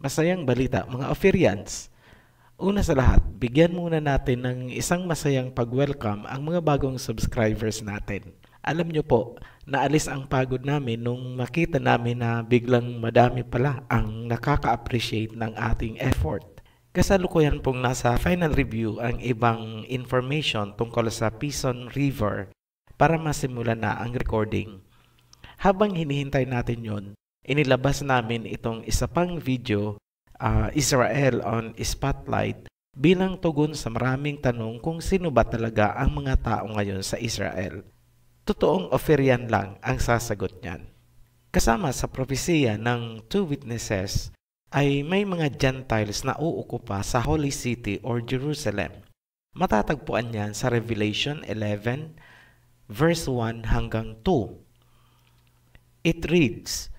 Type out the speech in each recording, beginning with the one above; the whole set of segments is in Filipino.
Masayang balita mga Ophirians. Una sa lahat, bigyan muna natin ng isang masayang pag-welcome ang mga bagong subscribers natin. Alam nyo po, naalis ang pagod namin nung makita namin na biglang madami pala ang nakaka-appreciate ng ating effort. Kasalukuyan pong nasa final review ang ibang information tungkol sa Pison River para masimulan na ang recording. Habang hinihintay natin yon, inilabas namin itong isa pang video, Israel on Spotlight, bilang tugon sa maraming tanong kung sino ba talaga ang mga tao ngayon sa Israel. Totoong Ophirian lang ang sasagot niyan. Kasama sa propesiya ng two witnesses ay may mga Gentiles na uukupa sa Holy City or Jerusalem. Matatagpuan yan sa Revelation 11 verse 1 hanggang 2. It reads,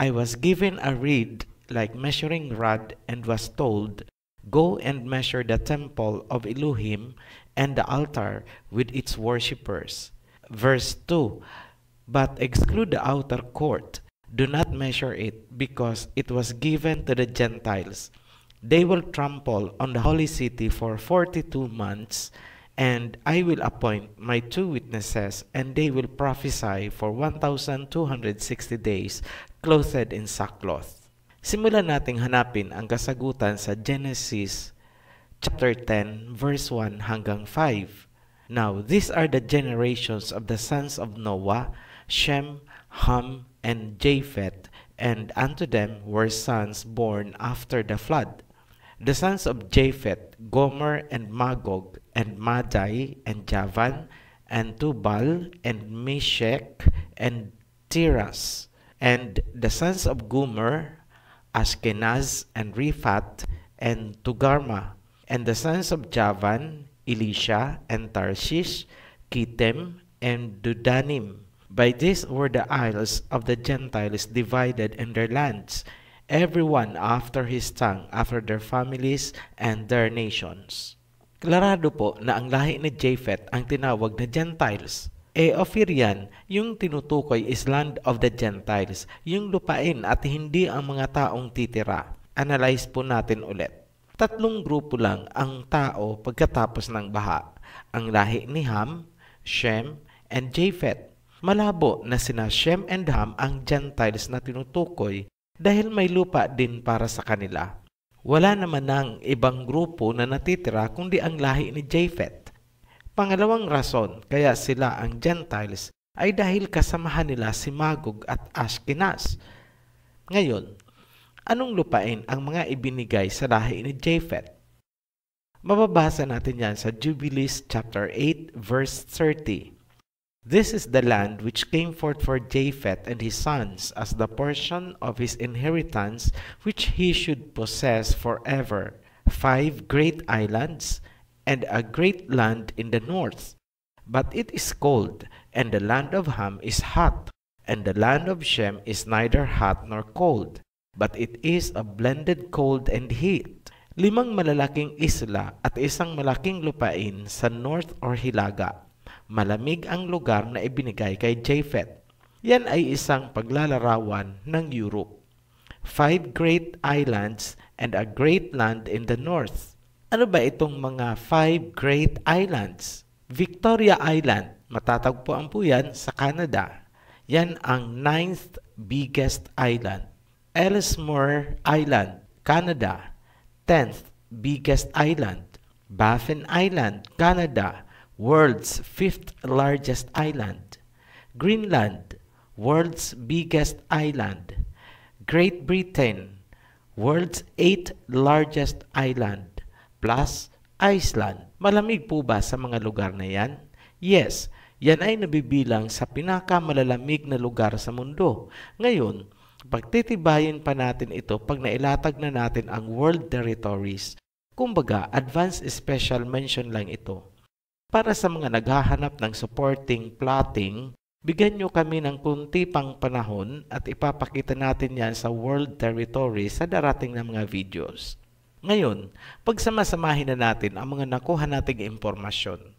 I was given a reed like measuring rod and was told, Go and measure the temple of Elohim and the altar with its worshippers. Verse 2, But exclude the outer court. Do not measure it, because it was given to the Gentiles. They will trample on the holy city for 42 months, and I will appoint my two witnesses, and they will prophesy for 1,260 days, clothed in sackcloth. Simulan nating hanapin ang kasagutan sa Genesis chapter 10, verse 1 hanggang 5. Now, these are the generations of the sons of Noah, Shem, Ham, and Japheth, and unto them were sons born after the flood. The sons of Japheth, Gomer, and Magog, and Madai, and Javan, and Tubal, and Meshech, and Tiras. And the sons of Gomer, Ashkenaz, and Riphat, and Togarma. And the sons of Javan, Elisha, and Tarshish, Kittim, and Dudanim. By this were the isles of the Gentiles divided in their lands, everyone after his tongue, after their families and their nations. Klarado po na ang lahi ni Japheth ang tinawag na Gentiles. Ophirian, yung tinutukoy is land of the Gentiles, yung lupain at hindi ang mga taong titira. Analyze po natin ulit. Tatlong grupo lang ang tao pagkatapos ng baha. Ang lahi ni Ham, Shem, and Japheth. Malabo na sina Shem and Ham ang Gentiles na tinutukoy dahil may lupa din para sa kanila. Wala naman ng ibang grupo na natitira kundi ang lahi ni Japheth. Pangalawang rason kaya sila ang Gentiles ay dahil kasamahan nila si Magog at Ashkenaz. Ngayon, anong lupain ang mga ibinigay sa lahi ni Japheth? Mababasa natin yan sa Jubilees chapter 8 verse 30. This is the land which came forth for Japheth and his sons as the portion of his inheritance which he should possess forever, 5 great islands, and a great land in the north. But it is cold, and the land of Ham is hot, and the land of Shem is neither hot nor cold. but it is a blended cold and heat. 5 malalaking isla at isang malaking lupain sa North or Hilaga. Malamig ang lugar na ibinigay kay Japheth. Yan ay isang paglalarawan ng Europe. 5 great islands and a great land in the north. Ano ba itong mga 5 great islands? Victoria Island, matatagpuan po yan sa Canada. Yan ang 9th biggest island. Ellesmere Island, Canada, 10th biggest island. Baffin Island, Canada, world's 5th largest island. Greenland, world's biggest island. Great Britain, world's 8th largest island, plus Iceland. Malamig po ba sa mga lugar na yan? Yes, yan ay nabibilang sa pinakamalalamig na lugar sa mundo. Ngayon, pagtitibayin pa natin ito pag nailatag na natin ang world territories. Kumbaga, advanced special mention lang ito. Para sa mga naghahanap ng supporting plotting, bigyan nyo kami ng kunti pang panahon at ipapakita natin yan sa world territories sa darating na mga videos. Ngayon, pagsamasamahin na natin ang mga nakuha nating impormasyon.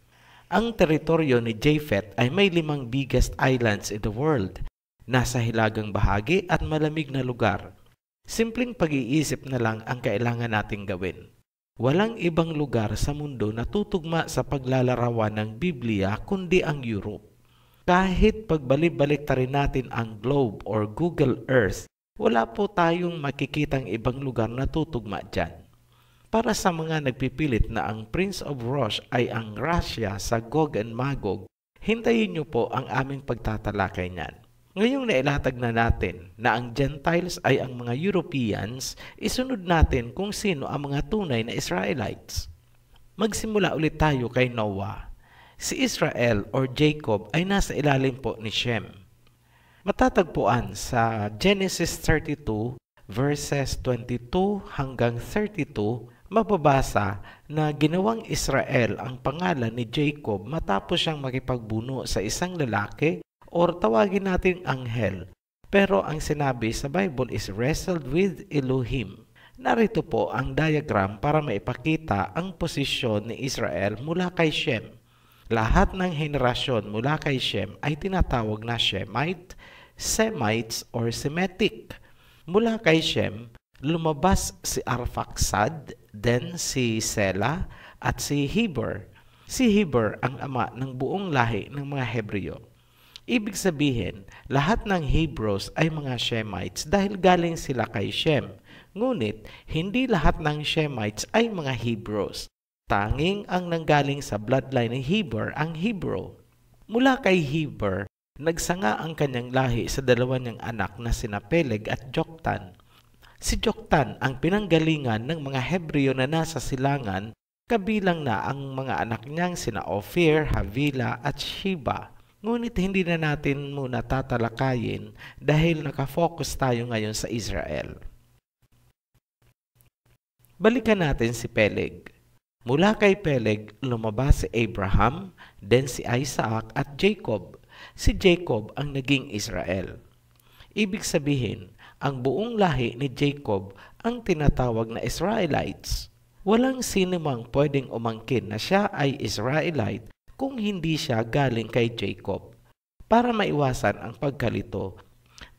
Ang teritoryo ni Japheth ay may 5 biggest islands in the world. Nasa hilagang bahagi at malamig na lugar. Simpleng pag-iisip na lang ang kailangan nating gawin. Walang ibang lugar sa mundo na tutugma sa paglalarawan ng Biblia kundi ang Europe. Kahit pagbalik-balik rin natin ang globe or Google Earth, wala po tayong makikitang ibang lugar na tutugma dyan. Para sa mga nagpipilit na ang Prince of Rosh ay ang Russia sa Gog and Magog, hintayin nyo po ang aming pagtatalakay niyan. Ngayong nailatag na natin na ang Gentiles ay ang mga Europeans, isunod natin kung sino ang mga tunay na Israelites. Magsimula ulit tayo kay Noah. Si Israel or Jacob ay nasa ilalim po ni Shem. Matatagpuan sa Genesis 32 verses 22 hanggang 32, mababasa na ginawang Israel ang pangalan ni Jacob matapos siyang makipagbuno sa isang lalaki or tawagin natin anghel. Pero ang sinabi sa Bible is wrestled with Elohim. Narito po ang diagram para maipakita ang posisyon ni Israel mula kay Shem. Lahat ng henerasyon mula kay Shem ay tinatawag na Shemite, Semites, or Semitic. Mula kay Shem, lumabas si Arphaxad, then si Sela, at si Heber. Si Heber ang ama ng buong lahi ng mga Hebreo. Ibig sabihin, lahat ng Hebrews ay mga Shemites dahil galing sila kay Shem. Ngunit, hindi lahat ng Shemites ay mga Hebrews. Tanging ang nanggaling sa bloodline ni Heber ang Hebrew. Mula kay Heber, nagsanga ang kanyang lahi sa dalawa niyang anak na sina Peleg at Joktan. Si Joktan ang pinanggalingan ng mga Hebreo na nasa silangan, kabilang na ang mga anak niyang sina Ophir, Havila at Sheba. Ngunit hindi na natin muna tatalakayin dahil nakafocus tayo ngayon sa Israel. Balikan natin si Peleg. Mula kay Peleg, lumabas si Abraham, then si Isaac at Jacob. Si Jacob ang naging Israel. Ibig sabihin, ang buong lahi ni Jacob ang tinatawag na Israelites. Walang sino mang pwedeng umangkin na siya ay Israelite kung hindi siya galing kay Jacob. Para maiwasan ang pagkalito,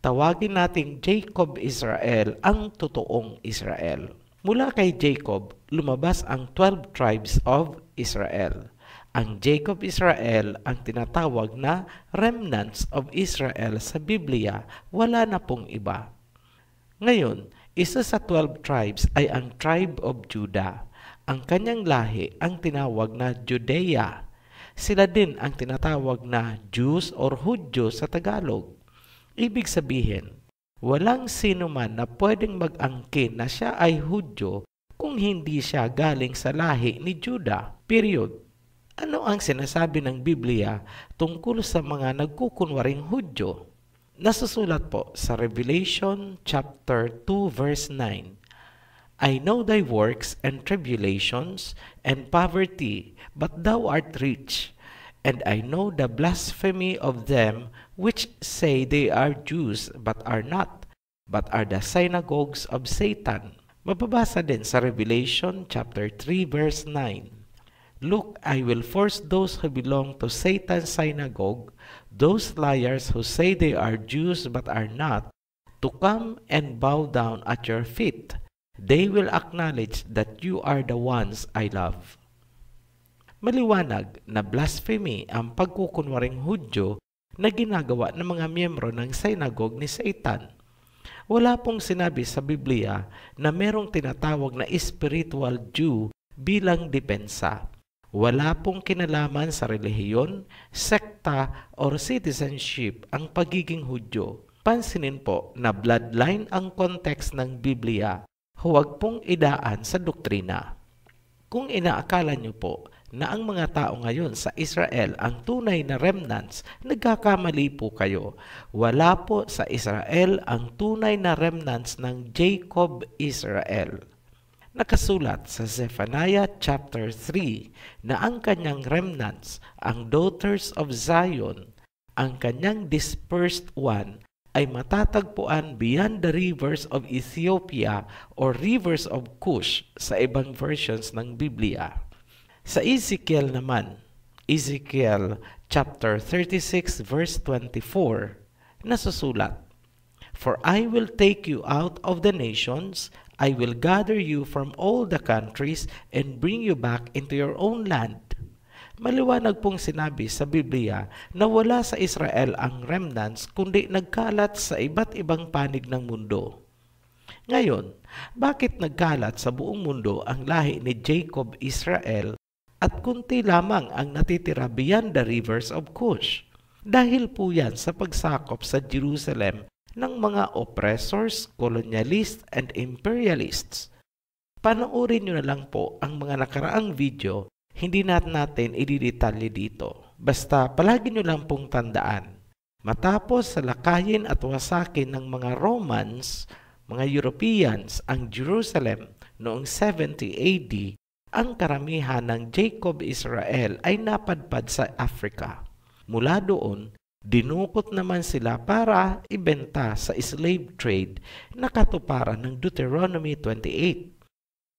tawagin nating Jacob Israel ang totoong Israel. Mula kay Jacob, lumabas ang 12 tribes of Israel. Ang Jacob Israel ang tinatawag na remnants of Israel sa Biblia, wala na pong iba. Ngayon, isa sa 12 tribes ay ang tribe of Judah. Ang kanyang lahi ang tinawag na Judea. Sila din ang tinatawag na Jews or Hudyo sa Tagalog. Ibig sabihin, walang sino man na pwedeng mag-angkin na siya ay Hudyo kung hindi siya galing sa lahi ni Judah. Period. Ano ang sinasabi ng Biblia tungkol sa mga nagkukunwaring Hudyo? Nasusulat po sa Revelation chapter 2 verse 9. I know thy works and tribulations and poverty, but thou art rich. And I know the blasphemy of them which say they are Jews, but are not, but are the synagogues of Satan. Mababasa din sa Revelation chapter 3 verse 9. Look, I will force those who belong to Satan's synagogue, those liars who say they are Jews but are not, to come and bow down at your feet. They will acknowledge that you are the ones I love. Maliwanag na blasphemy ang pagkukunwaring Hudyo na ginagawa ng mga miyembro ng synagogue ni Satan. Wala pong sinabi sa Biblia na merong tinatawag na spiritual Jew bilang depensa. Wala pong kinalaman sa relihiyon, sekta, or citizenship ang pagiging Hudyo. Pansinin po na bloodline ang context ng Biblia. Huwag pong idaan sa doktrina. Kung inaakala niyo po na ang mga tao ngayon sa Israel ang tunay na remnants, nagkakamali po kayo. Wala po sa Israel ang tunay na remnants ng Jacob Israel. Nakasulat sa Zephaniah chapter 3 na ang kanyang remnants, ang daughters of Zion, ang kanyang dispersed one, ay matatagpuan beyond the rivers of Ethiopia or rivers of Cush sa ibang versions ng Biblia. Sa Ezekiel naman, Ezekiel chapter 36 verse 24, nasusulat, For I will take you out of the nations, I will gather you from all the countries and bring you back into your own land. Maliwanag pong sinabi sa Biblia na wala sa Israel ang remnants kundi nagkalat sa iba't ibang panig ng mundo. Ngayon, bakit nagkalat sa buong mundo ang lahi ni Jacob Israel at kunti lamang ang natitira beyond the rivers of Cush? Dahil po yan sa pagsakop sa Jerusalem ng mga oppressors, colonialists, and imperialists. Panoorin nyo na lang po ang mga nakaraang video. Hindi natin ididetalye dito. Basta palagi nyo lang pong tandaan. Matapos salakayin at wasakin ng mga Romans, mga Europeans, ang Jerusalem noong 70 AD, ang karamihan ng Jacob Israel ay napadpad sa Africa. Mula doon, dinukot naman sila para ibenta sa slave trade na katuparan ng Deuteronomy 28.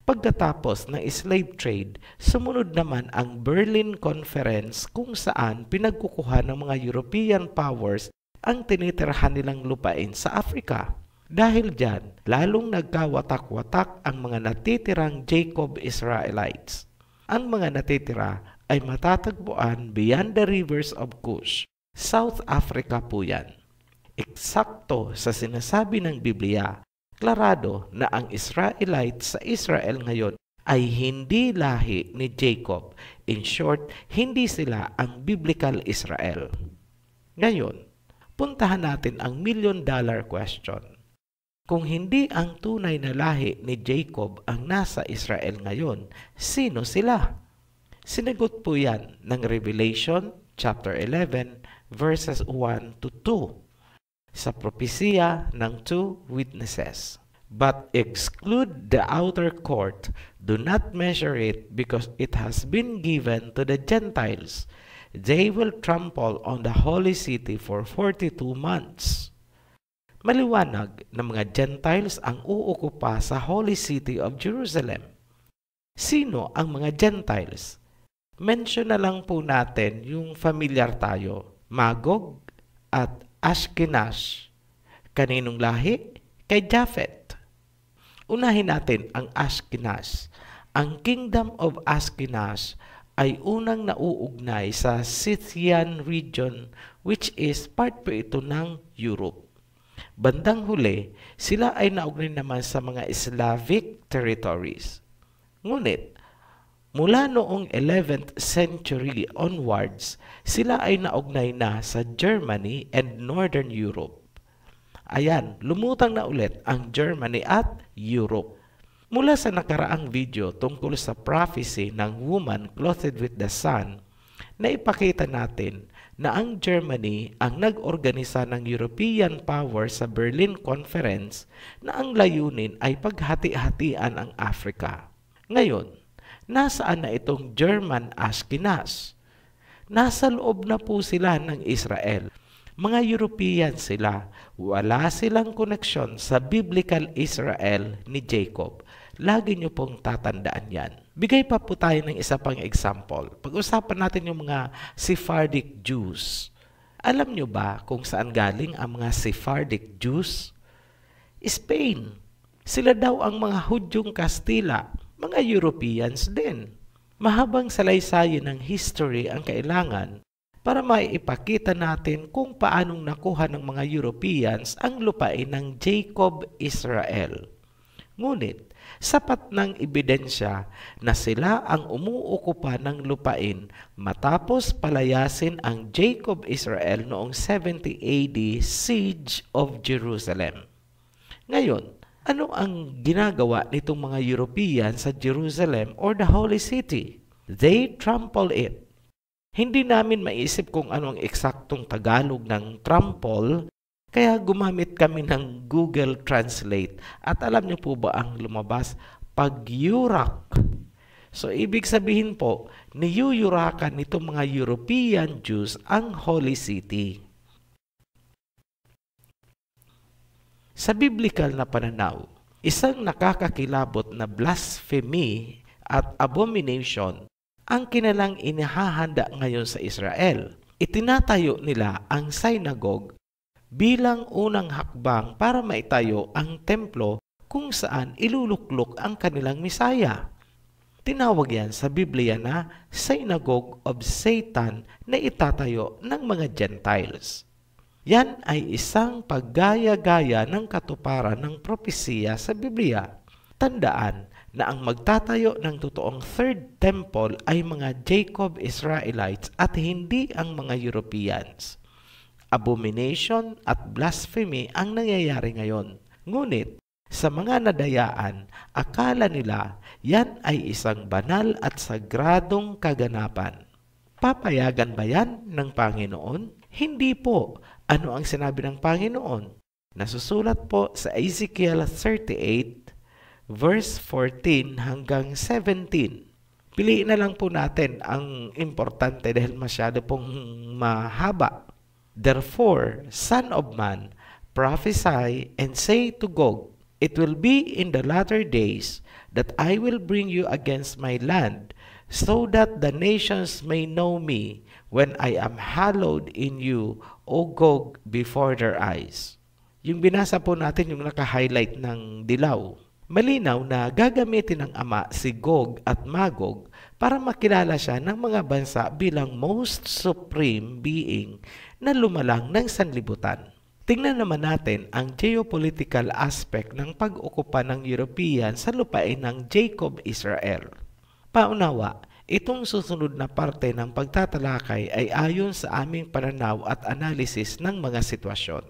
Pagkatapos ng slave trade, sumunod naman ang Berlin Conference kung saan pinagkukuha ng mga European powers ang tinitirahan nilang lupain sa Africa. Dahil dyan, lalong nagkawatak-watak ang mga natitirang Jacob Israelites. Ang mga natitira ay matatagpuan beyond the rivers of Cush. South Africa po yan. Eksakto sa sinasabi ng Biblia, klarado na ang Israelites sa Israel ngayon ay hindi lahi ni Jacob. In short, hindi sila ang biblical Israel. Ngayon, puntahan natin ang million-dollar question. Kung hindi ang tunay na lahi ni Jacob ang nasa Israel ngayon, sino sila? Sinagot po yan ng Revelation chapter 11 verses 1 to 2. Sa propesiya ng 2 witnesses. But exclude the outer court, do not measure it because it has been given to the Gentiles. They will trample on the holy city for 42 months. Maliwanag na mga Gentiles ang uukupa sa holy city of Jerusalem. Sino ang mga Gentiles? Mention na lang po natin yung familiar tayo, Magog at Ashkenaz. Kaninong lahi? Kay Japhet. Unahin natin ang Ashkenaz. Ang Kingdom of Ashkenaz ay unang nauugnay sa Scythian region which is part po ito ng Europe. Bandang huli, sila ay naugnay naman sa mga Slavic territories. Ngunit, mula noong 11th century onwards, sila ay naugnay na sa Germany and Northern Europe. Ayan, lumutang na ulit ang Germany at Europe. Mula sa nakaraang video tungkol sa prophecy ng woman clothed with the sun, naipakita natin na ang Germany ang nag-organisa ng European power sa Berlin Conference na ang layunin ay paghati-hatian ang Africa. Ngayon, nasaan na itong German Ashkenaz? Nasa loob na po sila ng Israel. Mga European sila, wala silang koneksyon sa biblical Israel ni Jacob. Lagi niyo pong tatandaan yan. Bigay pa po tayo ng isa pang example. Pag-usapan natin yung mga Sephardic Jews. Alam niyo ba kung saan galing ang mga Sephardic Jews? Spain. Sila daw ang mga Hudyong Kastila, mga Europeans din. Mahabang salaysay ng history ang kailangan para maipakita natin kung paanong nakuha ng mga Europeans ang lupain ng Jacob Israel. Ngunit, sapat ng ebidensya na sila ang umuukupa ng lupain matapos palayasin ang Jacob Israel noong 70 AD Siege of Jerusalem. Ngayon, ano ang ginagawa nitong mga European sa Jerusalem or the Holy City? They trample it. Hindi namin maisip kung ano ang eksaktong Tagalog ng trample, kaya gumamit kami ng Google Translate. At alam niyo po ba ang lumabas? Pagyurak. So, ibig sabihin po, niyuyurakan nitong mga European Jews ang Holy City. Sa biblical na pananaw, isang nakakakilabot na blasphemy at abomination ang kinalang inihahanda ngayon sa Israel. Itinatayo nila ang synagogue bilang unang hakbang para maitayo ang templo kung saan iluluklok ang kanilang Misaya. Tinawag yan sa Biblia na synagogue of Satan na itatayo ng mga Gentiles. Yan ay isang paggaya-gaya ng katuparan ng propesiya sa Biblia. Tandaan na ang magtatayo ng totoong third temple ay mga Jacob Israelites at hindi ang mga Europeans. Abomination at blasphemy ang nangyayari ngayon. Ngunit, sa mga nadayaan, akala nila yan ay isang banal at sagradong kaganapan. Papayagan ba yan ng Panginoon? Hindi po. Ano ang sinabi ng Panginoon? Nasusulat po sa Ezekiel 38, verse 14 hanggang 17. Piliin na lang po natin ang importante dahil masyado pong mahaba. Therefore, Son of Man, prophesy and say to Gog, it will be in the latter days that I will bring you against my land, so that the nations may know me when I am hallowed in you, O Gog, before their eyes. Yung binasa po natin yung naka-highlight ng dilaw. Malinaw na gagamitin ng Ama si Gog at Magog para makilala siya ng mga bansa bilang most supreme being na lumalang ng sanlibutan. Tingnan naman natin ang geopolitical aspect ng pag-okupa ng European sa lupain ng Jacob Israel. Paunawa, itong susunod na parte ng pagtatalakay ay ayon sa aming pananaw at analysis ng mga sitwasyon.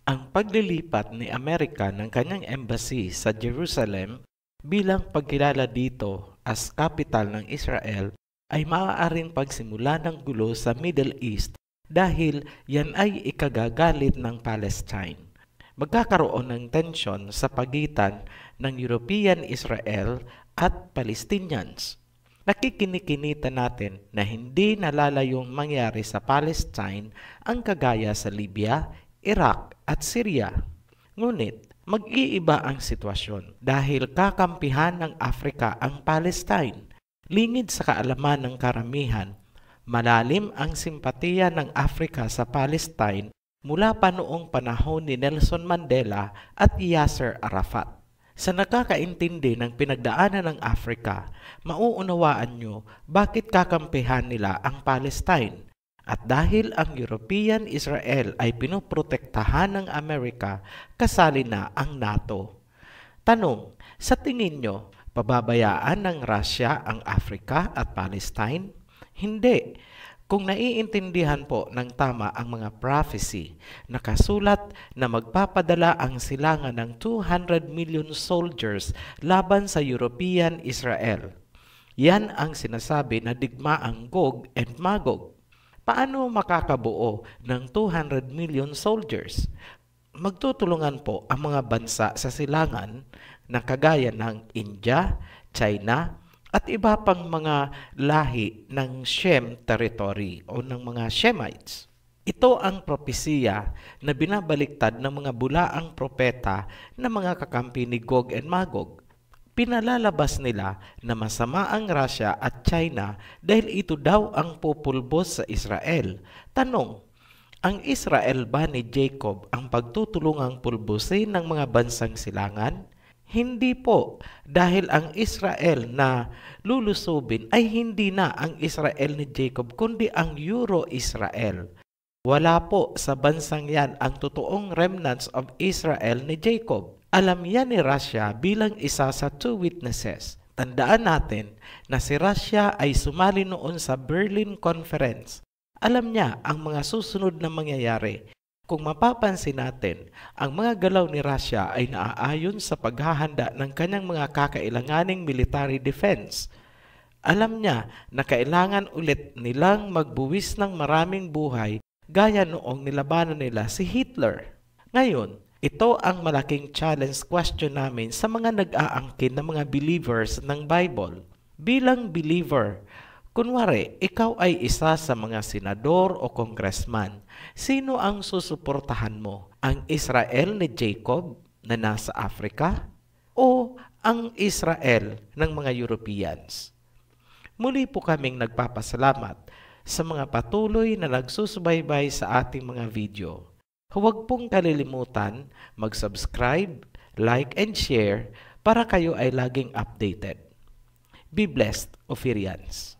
Ang paglilipat ni Amerika ng kanyang embassy sa Jerusalem bilang pagkilala dito as capital ng Israel ay maaaring pagsimula ng gulo sa Middle East dahil yan ay ikagagalit ng Palestine. Magkakaroon ng tensyon sa pagitan ng European Israel at Palestinians. Nakikinikinita natin na hindi nalalayong mangyari sa Palestine ang kagaya sa Libya, Iraq at Syria. Ngunit, mag-iiba ang sitwasyon dahil kakampihan ng Afrika ang Palestine. Lingid sa kaalaman ng karamihan, malalim ang simpatiya ng Afrika sa Palestine mula pa noong panahon ni Nelson Mandela at Yasser Arafat. Sa nakakaintindi ng pinagdaanan ng Afrika, mauunawaan nyo bakit kakampihan nila ang Palestine. At dahil ang European Israel ay pinoprotektahan ng Amerika, kasali na ang NATO. Tanong, sa tingin nyo, pababayaan ng Russia ang Afrika at Palestine? Hindi. Kung naiintindihan po ng tama ang mga prophecy, nakasulat na magpapadala ang silangan ng 200 million soldiers laban sa European Israel. Yan ang sinasabi na digmaang Gog and Magog. Paano makakabuo ng 200 million soldiers? Magtutulungan po ang mga bansa sa silangan na kagaya ng India, China, at iba pang mga lahi ng Shem territory o ng mga Shemites. Ito ang propesiya na binabaliktad ng mga bulaang propeta na mga kakampi ni Gog and Magog. Pinalalabas nila na masama ang Russia at China dahil ito daw ang pupulbos sa Israel. Tanong, ang Israel ba ni Jacob ang pagtutulungang pulbusin ng mga bansang silangan? Hindi po, dahil ang Israel na lulusubin ay hindi na ang Israel ni Jacob kundi ang Euro-Israel. Wala po sa bansang yan ang totoong remnants of Israel ni Jacob. Alam yan ni Russia bilang isa sa two witnesses. Tandaan natin na si Russia ay sumali noon sa Berlin Conference. Alam niya ang mga susunod na mangyayari. Kung mapapansin natin, ang mga galaw ni Russia ay naaayon sa paghahanda ng kanyang mga kakailanganing military defense. Alam niya na kailangan ulit nilang magbuwis ng maraming buhay gaya noong nilabanan nila si Hitler. Ngayon, ito ang malaking challenge question namin sa mga nag-aangkin na mga believers ng Bible. Bilang believer, kunwari, ikaw ay isa sa mga senador o congressman. Sino ang susuportahan mo? Ang Israel ni Jacob na nasa Africa? O ang Israel ng mga Europeans? Muli po kaming nagpapasalamat sa mga patuloy na nagsusubaybay sa ating mga video. Huwag pong kalilimutan mag-subscribe, like, and share para kayo ay laging updated. Be blessed, Ophirians!